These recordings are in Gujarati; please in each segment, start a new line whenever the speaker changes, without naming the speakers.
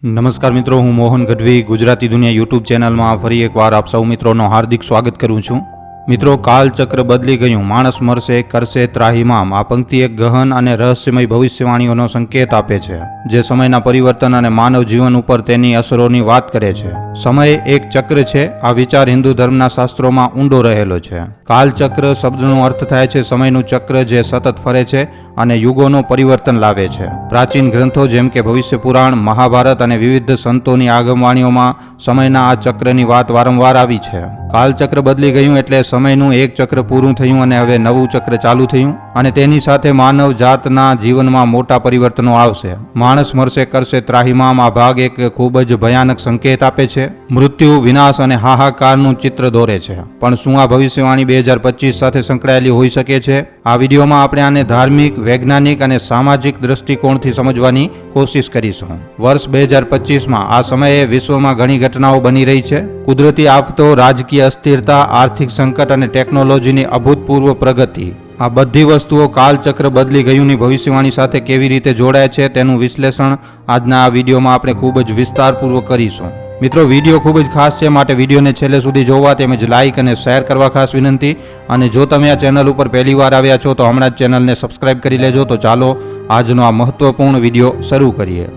નમસ્કાર મિત્રો, હું મોહન ગઢવી ગુજરાતી દુનિયા યુટ્યુબ ચેનલમાં ફરી એકવાર આપ સૌ મિત્રોનો હાર્દિક સ્વાગત કરું છું. મિત્રો, કાલચક્ર બદલી ગયું, માણસ મરશે, કરશે ત્રાહિમામ. આ પંક્તિ એક ગહન અને રહસ્યમય ભવિષ્યવાણીઓનો સંકેત આપે છે, જે સમયના પરિવર્તન અને માનવ જીવન ઉપર તેની અસરોની વાત કરે છે. સમય એક ચક્ર છે. આ વિચાર હિન્દુ ધર્મના શાસ્ત્રોમાં ઊંડો રહેલો છે. કાલચક્ર શબ્દનો અર્થ થાય છે સમયનું ચક્ર જે સતત ફરે છે અને યુગોનું પરિવર્તન લાવે છે. પ્રાચીન ગ્રંથો જેમ કે ભવિષ્ય પુરાણ, મહાભારત અને વિવિધ સંતોની આગમવાણીઓમાં સમયના આ ચક્રની વાત વારંવાર આવી છે. કાલચક્ર બદલી ગયું એટલે સમયનું એક ચક્ર પૂરું થયું અને હવે નવું ચક્ર ચાલુ થયું, અને તેની સાથે માનવ જાતના જીવનમાં મોટા પરિવર્તનો આવશે. માણસ મરશે, કરશે ત્રાહિમામ. આ ભાગ એક ખૂબ જ ભયાનક સંકેત આપે છે. મૃત્યુ, વિનાશ અને હાહાકારનું ચિત્ર દોરે છે. પણ શું આ ભવિષ્યવાણી 2025 સાથે સંકળાયેલી હોઈ શકે છે? આ વિડીયોમાં આપણે આને ધાર્મિક, વૈજ્ઞાનિક અને સામાજિક દ્રષ્ટિકોણથી સમજવાની કોશિશ કરીશું. વર્ષ 2025માં આ સમયે વિશ્વમાં ઘણી ઘટનાઓ બની રહી છે. કુદરતી આફતો, રાજકીય અસ્થિરતા, આર્થિક સંકટ અને ટેકનોલોજીની અભૂતપૂર્વ પ્રગતિ, આ બધી વસ્તુઓ કાલચક્ર બદલી ગયુંની ભવિષ્યવાણી સાથે કેવી રીતે જોડાય છે તેનું વિશ્લેષણ આજના આ વિડીયોમાં આપણે ખૂબ જ વિસ્તારપૂર્વક કરીશું. મિત્રો, વિડીયો ખૂબ જ ખાસ છે, માટે વિડીયોને છેલ્લે સુધી જોવા તેમજ લાઇક અને શેર કરવા ખાસ વિનંતી. અને જો તમે આ ચેનલ ઉપર પહેલી વાર આવ્યા છો તો હમણાં જ ચેનલને સબસ્ક્રાઇબ કરી લેજો. તો ચાલો આજનો આ મહત્વપૂર્ણ વિડીયો શરૂ કરીએ.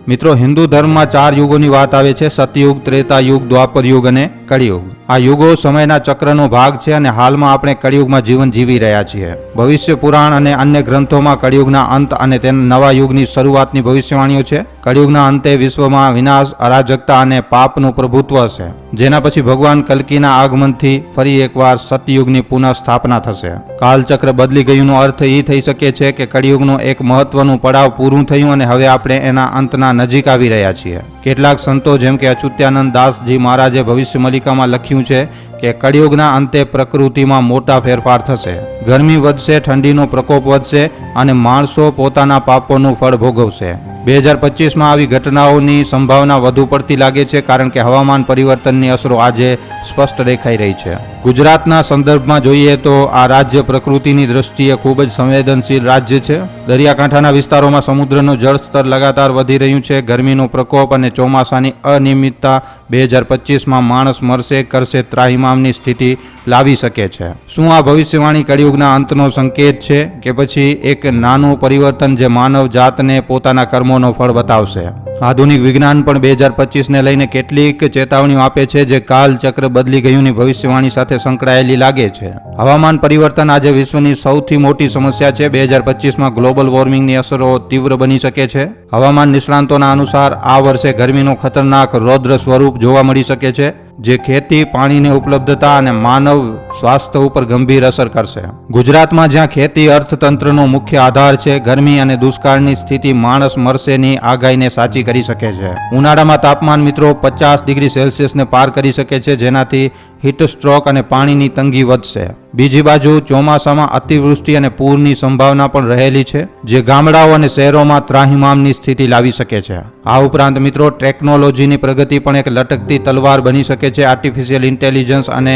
મિત્રો, હિન્દુ ધર્મમાં 4 યુગોની વાત આવે છે: સતયુગ, ત્રેતા યુગ, દ્વાપર યુગ અને કળિયુગ. આ યુગો સમયના ચક્રનો ભાગ છે અને હાલમાં આપણે કળિયુગમાં જીવન જીવી રહ્યા છીએ. ભવિષ્ય પુરાણ અને અન્ય ગ્રંથોમાં કળિયુગના અંત અને તેના નવા યુગની શરૂઆતની ભવિષ્યવાણીઓ છે. કળિયુગના અંતે વિશ્વમાં વિનાશ, અરાજકતા અને પાપનું પ્રભુત્વ હશે, જેના પછી ભગવાન કલ્કીના આગમનથી ફરી એકવાર સતયુગની પુનઃ સ્થાપના થશે. કાલચક્ર બદલી ગયુંનો અર્થ એ થઈ શકે છે કે કળિયુગનું એક મહત્વનું પડાવ પૂરું થયું અને હવે આપણે એના અંતના નજીક આવી રહ્યા છીએ. કેટલાક સંતો જેમ કે અચ્યુતાનંદ દાસજી મહારાજે ભવિષ્ય મલિકામાં લખ્યું છે કે કળિયુગના અંતે પ્રકૃતિમાં મોટા ફેરફાર થશે. ગરમી વધશે, ઠંડીનો પ્રકોપ વધશે અને માણસો પોતાના પાપોનું ફળ ભોગવશે. 2025માં આવી ઘટનાઓની સંભાવના વધુ પડતી લાગે છે, કારણ કે હવામાન પરિવર્તનની અસરો આજે સ્પષ્ટ દેખાઈ રહી છે. ગુજરાતના સંદર્ભમાં જોઈએ તો આ રાજ્ય પ્રકૃતિની દ્રષ્ટિએ ખૂબ જ સંવેદનશીલ રાજ્ય છે. દરિયાકાંઠાના વિસ્તારોમાં સમુદ્રનું જળસ્તર લગાતાર વધી રહ્યું છે. ગરમીનો પ્રકોપ અને ચોમાસાની અનિયમિતતા 2025માં માણસ મરશે, કરશે ત્રાહિમામની સ્થિતિ લાવી શકે છે. શું આ ભવિષ્યવાણી કળિયુગના અંતનો સંકેત છે કે પછી એક નાનું પરિવર્તન જે માનવ જાતને પોતાના કર્મોનો ફળ બતાવશે? આધુનિક વિજ્ઞાન પણ 2025ને લઈને કેટલીક ચેતવણીઓ આપે છે જે કાલચક્ર બદલી ગયુંની ભવિષ્યવાણી સાથે સંકળાયેલી લાગે છે. હવામાન પરિવર્તન આજે વિશ્વની સૌથી મોટી સમસ્યા છે. 2025માં ગ્લોબલ વોર્મિંગની અસરો તીવ્ર બની શકે છે. હવામાન નિષ્ણાંતોના અનુસાર આ વર્ષે ગરમીનો ખતરનાક રૌદ્ર સ્વરૂપ જોવા મળી શકે છે, જે ખેતી, પાણીની ઉપલબ્ધતા અને માનવ સ્વાસ્થ્ય ઉપર ગંભીર અસર કરશે. ગુજરાતમાં જ્યાં ખેતી અર્થતંત્રનો મુખ્ય આધાર છે, ગરમી અને દુષ્કાળની સ્થિતિ માણસ મરશેની આગાહીને સાચી કરી શકે છે. ઉનાળામાં તાપમાન મિત્રો 50 ડિગ્રી સેલ્સિયસને પાર કરી શકે છે, જેનાથી હીટ સ્ટ્રોક અને પાણીની તંગી વધશે. બીજી બાજુ ચોમાસામાં અતિવૃષ્ટિ અને પૂરની સંભાવના પણ રહેલી છે, જે ગામડાઓ અને શહેરોમાં ત્રાહિમામની સ્થિતિ લાવી શકે છે. આ ઉપરાંત મિત્રો, ટેકનોલોજીની પ્રગતિ પણ એક લટકતી તલવાર બની શકે છે. આર્ટિફિશિયલ ઇન્ટેલિજન્સ અને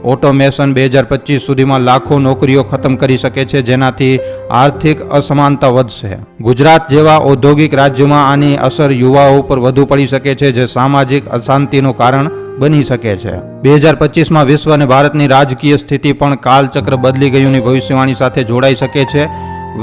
ઓટોમેશન 2025 સુધીમાં લાખો નોકરીઓ ખતમ કરી શકે છે, જેનાથી આર્થિક અસમાનતા વધશે. ગુજરાત જેવા ઔદ્યોગિક રાજ્યોમાં આની અસર યુવાઓ ઉપર વધુ પડી શકે છે, જે સામાજિક અશાંતિનું કારણ બની શકે છે. 2025માં વિશ્વ અને ભારતની રાજકીય સ્થિતિ પણ કાલચક્ર બદલી ગયુંની ભવિષ્યવાણી સાથે જોડાઈ શકે છે.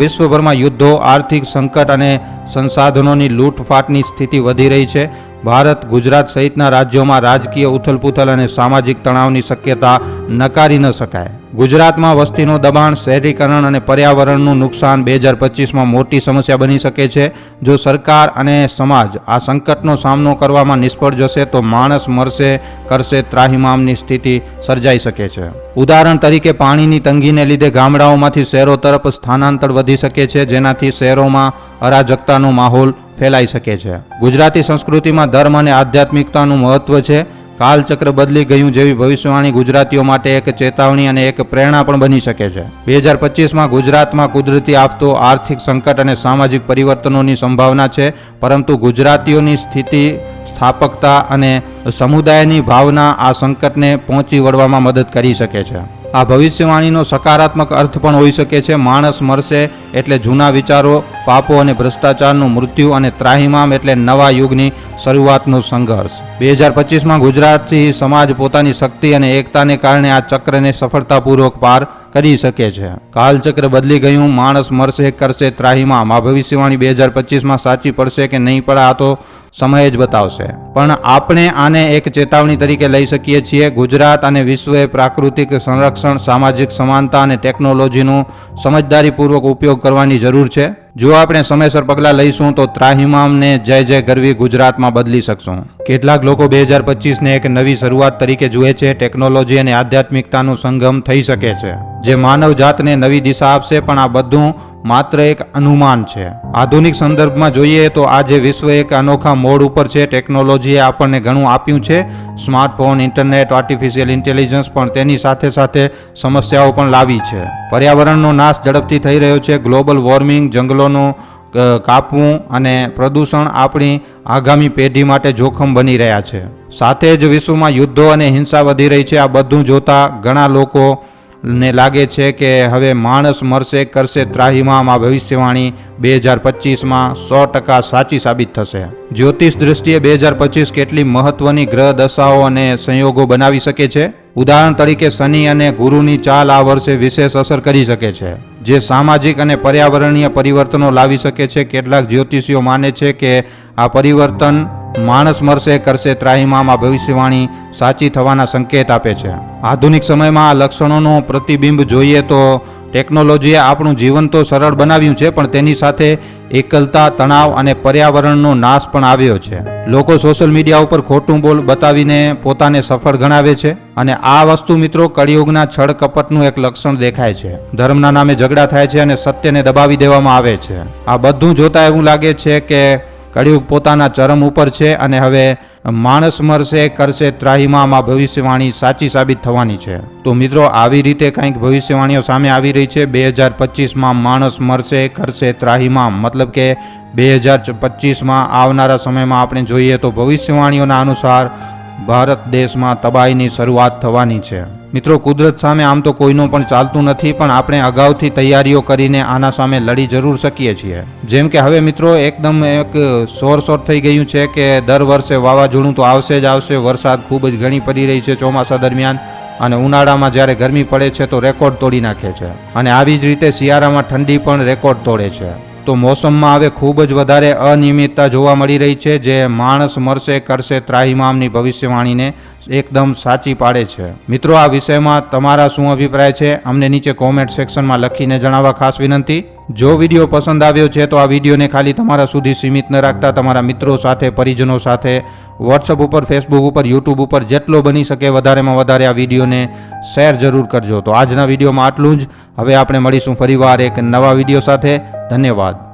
વિશ્વભરમાં યુદ્ધો, આર્થિક સંકટ અને સંસાધનોની લૂંટફાટની સ્થિતિ વધી રહી છે. ભારત, ગુજરાત સહિતના રાજ્યોમાં રાજકીય ઉથલપુથલ અને સામાજિક તણાવની શક્યતા નકારી ન શકાય. ગુજરાતમાં વસ્તીનું દબાણ, શહેરીકરણ અને પર્યાવરણનું નુકસાન 2025માં મોટી સમસ્યા બની શકે છે. જો સરકાર અને સમાજ આ સંકટનો સામનો કરવામાં નિષ્ફળ જશે તો માણસ મરશે, કરશે ત્રાહિમામની સ્થિતિ સર્જાઈ શકે છે. ઉદાહરણ તરીકે, પાણીની તંગીને લીધે ગામડાઓમાંથી શહેરો તરફ સ્થાનાંતર વધી શકે છે, જેનાથી શહેરોમાં અરાજકતાનો માહોલ ફેલાઈ શકે છે. ગુજરાતી સંસ્કૃતિમાં ધર્મ અને આધ્યાત્મિકતાનું મહત્વ છે. કાલચક્ર બદલી ગયું જેવી ભવિષ્યવાણી ગુજરાતીઓ માટે એક ચેતવણી અને એક પ્રેરણા પણ બની શકે છે. 2025માં ગુજરાતમાં કુદરતી આફતો, આર્થિક સંકટ અને સામાજિક પરિવર્તનોની સંભાવના છે, પરંતુ ગુજરાતીઓની સ્થિતિ, સ્થાપકતા અને સમુદાયની ભાવના આ સંકટને પહોંચી વળવામાં મદદ કરી શકે છે. આ ભવિષ્યવાણીનો સકારાત્મક અર્થ પણ હોઈ શકે છે. માણસ મરશે એટલે જૂના વિચારો, પાપો અને ભ્રષ્ટાચારનું મૃત્યુ અને ત્રાહિમામ એટલે નવા યુગની શરૂઆતનો સંઘર્ષ. 2025માં ગુજરાતી સમાજ પોતાની શક્તિ અને એકતાને કારણે આ ચક્રને સફળતાપૂર્વક પાર કરી શકે છે. કાલચક્ર બદલી ગયું, માણસ મરશે કરશે ત્રાહિમામ. આ ભવિષ્યવાણી 2025માં સાચી પડશે કે નહીં પડે આ તો સમય જ બતાવશે, પણ આપણે આને એક ચેતવણી તરીકે લઈ શકીએ છીએ. ગુજરાત અને વિશ્વએ પ્રાકૃતિક સંરક્ષણ, સામાજિક સમાનતા અને ટેકનોલોજીનો સમજદારીપૂર્વક ઉપયોગ કરવાની જરૂર છે. જો આપણે સમયસર પગલાં લઈશું તો ત્રાહિમામને જય જય ગરવી ગુજરાતમાં બદલી શકશું. કેટલાક લોકો 2025ને એક નવી શરૂઆત તરીકે જુએ છે. ટેકનોલોજી અને આધ્યાત્મિકતાનું સંગમ થઈ શકે છે જે માનવ જાતને નવી દિશા આપશે, પણ આ બધું માત્ર એક અનુમાન છે. આધુનિક સંદર્ભમાં જોઈએ તો આજે વિશ્વ એક અનોખા મોડ ઉપર છે. ટેકનોલોજીએ આપણને ઘણું આપ્યું છે, સ્માર્ટફોન, ઇન્ટરનેટ, આર્ટિફિશિયલ ઇન્ટેલિજન્સ, પણ તેની સાથે સાથે સમસ્યાઓ પણ લાવી છે. પર્યાવરણનો નાશ ઝડપથી થઈ રહ્યો છે. ગ્લોબલ વોર્મિંગ, જંગલોનું કાપવું અને પ્રદૂષણ આપણી આગામી પેઢી માટે જોખમ બની રહ્યા છે. સાથે જ વિશ્વમાં યુદ્ધો અને હિંસા વધી રહી છે. આ બધું જોતા ઘણા લોકો ને લાગે છે કે હવે માણસ મરશે કરશે ત્રાહિમામ આ ભવિષ્યવાણી 2025માં 100% સાચી સાબિત થશે. જ્યોતિષ દૃષ્ટિએ 2025 કેટલી મહત્વની ગ્રહ દશાઓ અને સંયોગો બનાવી શકે છે. ઉદાહરણ તરીકે શનિ અને ગુરુની ચાલ આ વર્ષે વિશેષ અસર કરી શકે છે, જે સામાજિક અને પર્યાવરણીય પરિવર્તનો લાવી શકે છે. કેટલાક જ્યોતિષીઓ માને છે કે આ પરિવર્તન માણસ મરશે કરશે ત્રાહિમામ આ ભવિષ્યવાણી સાચી થવાના સંકેત આપે છે. આધુનિક સમયમાં આ લક્ષણોનું પ્રતિબિંબ જોઈએ તો ટેકનોલોજીએ આપણું જીવન તો સરળ બનાવ્યું છે, પણ તેની સાથે એકલતા, તણાવ અને પર્યાવરણનો નાશ પણ આવ્યો છે. લોકો સોશિયલ મીડિયા ઉપર ખોટું બતાવીને પોતાને સફળ ગણાવે છે અને આ વસ્તુ મિત્રો કળિયુગના છળ કપટનું એક લક્ષણ દેખાય છે. ધર્મના નામે ઝઘડા થાય છે અને સત્યને દબાવી દેવામાં આવે છે. આ બધું જોતા એવું લાગે છે કે કળિયુગ પોતાના ચરમ ઉપર છે અને હવે માણસ મરશે કરશે ત્રાહિમામ આ ભવિષ્યવાણી સાચી સાબિત થવાની છે. તો મિત્રો આવી રીતે કંઈક ભવિષ્યવાણીઓ સામે આવી રહી છે. 2025માં માણસ મરશે કરશે ત્રાહિમામ, મતલબ કે 2025માં આવનારા સમયમાં આપણે જોઈએ તો ભવિષ્યવાણીઓના અનુસાર ભારત દેશમાં તબાહીની શરૂઆત થવાની છે. મિત્રો, કુદરત સામે આમ તો કોઈનું પણ ચાલતું નથી, પણ આપણે અગાઉથી તૈયારીઓ કરીને આના સામે લડી જરૂર શકીએ છીએ. જેમ કે હવે મિત્રો એકદમ એક શોર થઈ ગયું છે કે દર વર્ષે વાવાઝોડું તો આવશે જ આવશે. વરસાદ ખૂબ જ ઘણી પડી રહી છે ચોમાસા દરમિયાન, અને ઉનાળામાં જ્યારે ગરમી પડે છે તો રેકોર્ડ તોડી નાખે છે, અને આવી જ રીતે શિયાળામાં ઠંડી પણ રેકોર્ડ તોડે છે. તો મોસમમાં હવે ખૂબ જ વધારે અનિયમિતતા જોવા મળી રહી છે, જે માણસ મરશે કરશે ત્રાહિમામની ભવિષ્યવાણીને એકદમ સાચી પાડે છે. મિત્રો, આ વિષયમાં તમારા શું અભિપ્રાય છે અમને નીચે કોમેન્ટ સેક્શનમાં લખીને જણાવવા ખાસ વિનંતી. જો વિડીયો પસંદ આવ્યો છે તો આ વિડીયોને ખાલી તમારા સુધી સીમિત ન રાખતા તમારા મિત્રો સાથે, પરિજનો સાથે, વોટ્સઅપ ઉપર, ફેસબુક ઉપર, યુટ્યુબ ઉપર જેટલો બની શકે વધારેમાં વધારે આ વિડીયોને શેર જરૂર કરજો. તો આજના વિડીયોમાં આટલું જ. હવે આપણે મળીશું ફરીવાર એક નવા વિડીયો સાથે. ધન્યવાદ.